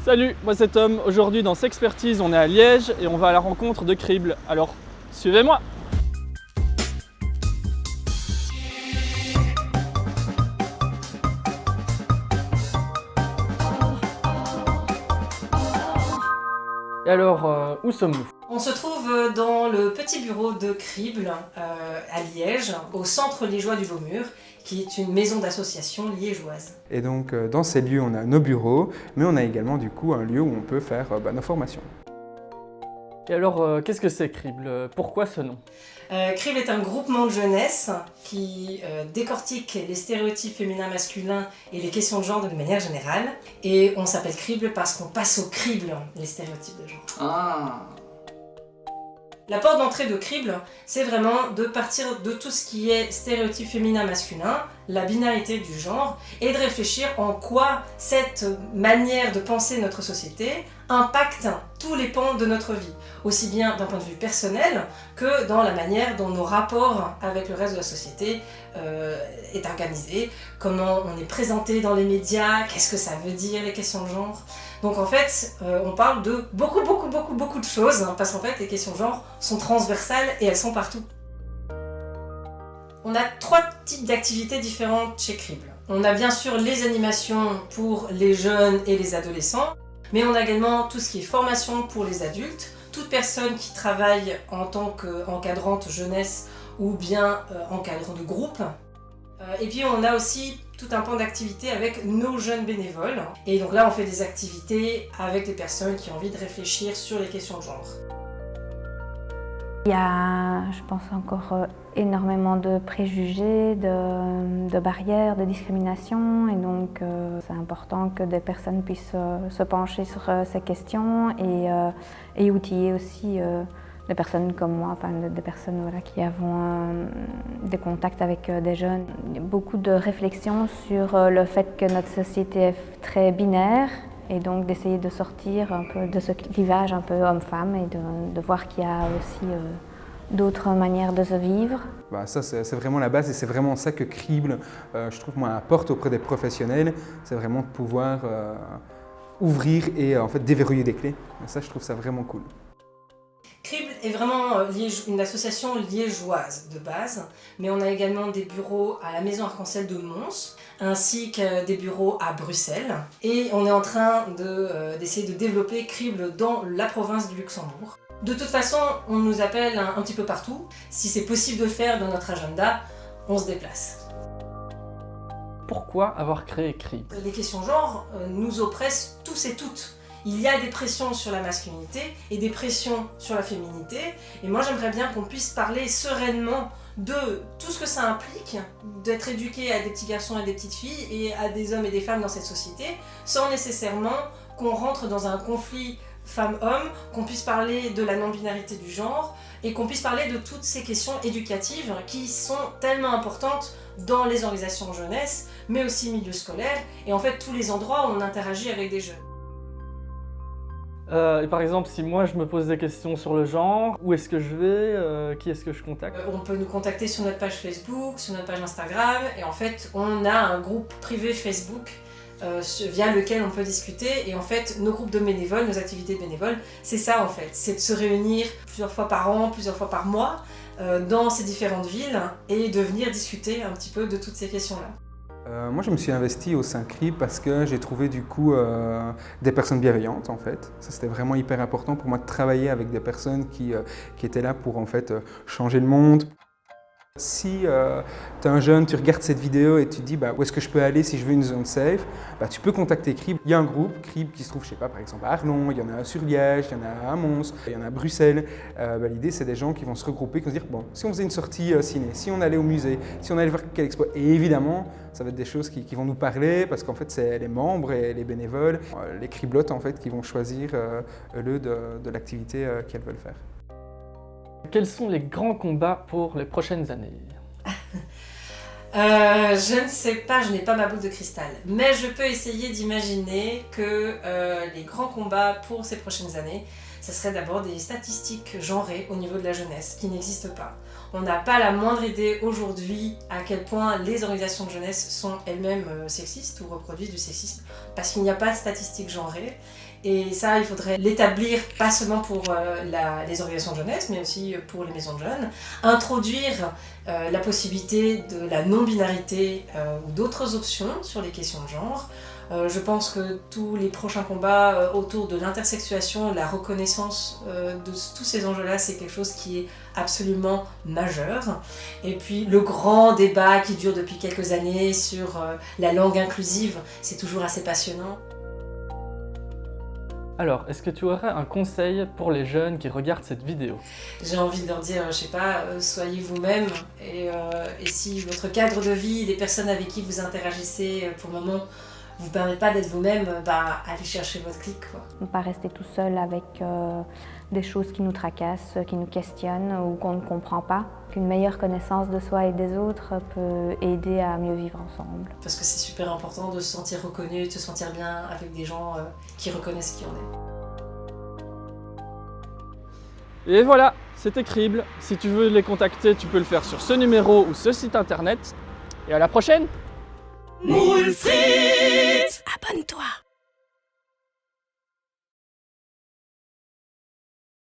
Salut, moi c'est Tom. Aujourd'hui dans Sexpertise, on est à Liège et on va à la rencontre de Crible. Alors, suivez-moi! Et alors, où sommes-nous? On se trouve dans le petit bureau de Crible à Liège, au centre liégeois du Beau-Mur, qui est une maison d'association liégeoise. Et donc dans ces lieux, on a nos bureaux, mais on a également du coup un lieu où on peut faire nos formations. Et alors, qu'est-ce que c'est Crible? Pourquoi ce nom? Crible est un groupement de jeunesse qui décortique les stéréotypes féminins-masculins et les questions de genre de manière générale. Et on s'appelle Crible parce qu'on passe au crible les stéréotypes de genre. Ah. La porte d'entrée de Crible, c'est vraiment de partir de tout ce qui est stéréotype féminin-masculin, la binarité du genre, et de réfléchir en quoi cette manière de penser notre société impacte tous les pans de notre vie, aussi bien d'un point de vue personnel que dans la manière dont nos rapports avec le reste de la société est organisé, comment on est présenté dans les médias, qu'est-ce que ça veut dire les questions de genre. Donc en fait, on parle de beaucoup de choses, hein, parce qu'en fait les questions de genre sont transversales et elles sont partout. On a 3 types d'activités différentes chez Crible. On a bien sûr les animations pour les jeunes et les adolescents, mais on a également tout ce qui est formation pour les adultes, toute personne qui travaille en tant qu'encadrante jeunesse ou bien encadrant de groupe. Et puis on a aussi tout un pan d'activités avec nos jeunes bénévoles. Et donc là on fait des activités avec des personnes qui ont envie de réfléchir sur les questions de genre. Il y a, je pense, encore énormément de préjugés, de barrières, de discrimination, et donc c'est important que des personnes puissent se pencher sur ces questions et outiller aussi des personnes comme moi, enfin des personnes voilà, qui avons des contacts avec des jeunes. Il y a beaucoup de réflexions sur le fait que notre société est très binaire, et donc d'essayer de sortir un peu de ce clivage un peu homme-femme et de voir qu'il y a aussi d'autres manières de se vivre. Ça c'est vraiment la base et c'est vraiment ça que Crible, je trouve, moi, apporte auprès des professionnels. C'est vraiment de pouvoir ouvrir et en fait déverrouiller des clés. Et ça, je trouve ça vraiment cool. Crible est vraiment une association liégeoise de base, mais on a également des bureaux à la Maison Arc-en-Ciel de Mons, ainsi que des bureaux à Bruxelles. Et on est en train d'essayer de développer Crible dans la province du Luxembourg. De toute façon, on nous appelle un petit peu partout. Si c'est possible de le faire dans notre agenda, on se déplace. Pourquoi avoir créé Crible? Les questions genre nous oppressent tous et toutes. Il y a des pressions sur la masculinité et des pressions sur la féminité. Et moi, j'aimerais bien qu'on puisse parler sereinement de tout ce que ça implique d'être éduqué à des petits garçons et des petites filles et à des hommes et des femmes dans cette société, sans nécessairement qu'on rentre dans un conflit femmes-hommes, qu'on puisse parler de la non-binarité du genre et qu'on puisse parler de toutes ces questions éducatives qui sont tellement importantes dans les organisations de jeunesse, mais aussi milieu scolaire et en fait tous les endroits où on interagit avec des jeunes. Et par exemple, si moi je me pose des questions sur le genre, où est-ce que je vais? Qui est-ce que je contacte? On peut nous contacter sur notre page Facebook, sur notre page Instagram, et en fait on a un groupe privé Facebook via lequel on peut discuter, et en fait nos groupes de bénévoles, nos activités de bénévoles, c'est ça en fait, c'est de se réunir plusieurs fois par an, plusieurs fois par mois dans ces différentes villes et de venir discuter un petit peu de toutes ces questions-là. Moi, je me suis investi au sein Crible parce que j'ai trouvé du coup des personnes bienveillantes en fait. Ça, c'était vraiment hyper important pour moi de travailler avec des personnes qui étaient là pour en fait changer le monde. Si tu es un jeune, tu regardes cette vidéo et tu te dis où est-ce que je peux aller si je veux une zone safe, tu peux contacter Crible. Il y a un groupe Crible qui se trouve, je sais pas, par exemple à Arlon, il y en a sur Liège, il y en a à Mons, il y en a à Bruxelles. L'idée, c'est des gens qui vont se regrouper, qui vont se dire, bon, si on faisait une sortie ciné, si on allait au musée, si on allait voir quelle expo, et évidemment, ça va être des choses qui vont nous parler parce qu'en fait, c'est les membres et les bénévoles, les criblotes en fait, qui vont choisir le de l'activité qu'elles veulent faire. Quels sont les grands combats pour les prochaines années? Je ne sais pas, je n'ai pas ma boule de cristal, mais je peux essayer d'imaginer que les grands combats pour ces prochaines années, ce serait d'abord des statistiques genrées au niveau de la jeunesse, qui n'existent pas. On n'a pas la moindre idée aujourd'hui à quel point les organisations de jeunesse sont elles-mêmes sexistes ou reproduisent du sexisme, parce qu'il n'y a pas de statistiques genrées. Et ça, il faudrait l'établir, pas seulement pour les organisations de jeunesse, mais aussi pour les maisons de jeunes. Introduire la possibilité de la non-binarité ou d'autres options sur les questions de genre. Je pense que tous les prochains combats autour de l'intersexuation, la reconnaissance de tous ces enjeux-là, c'est quelque chose qui est absolument majeur. Et puis le grand débat qui dure depuis quelques années sur la langue inclusive, c'est toujours assez passionnant. Alors, est-ce que tu aurais un conseil pour les jeunes qui regardent cette vidéo? J'ai envie de leur dire, je sais pas, soyez vous-même, et si votre cadre de vie, les personnes avec qui vous interagissez pour le moment, vous permet pas d'être vous-même, allez chercher votre clic, quoi. Ne pas rester tout seul avec des choses qui nous tracassent, qui nous questionnent ou qu'on ne comprend pas. Qu'une meilleure connaissance de soi et des autres peut aider à mieux vivre ensemble. Parce que c'est super important de se sentir reconnu, de se sentir bien avec des gens qui reconnaissent qui on est. Et voilà, c'était Crible. Si tu veux les contacter, tu peux le faire sur ce numéro ou ce site internet. Et à la prochaine! Moule frites!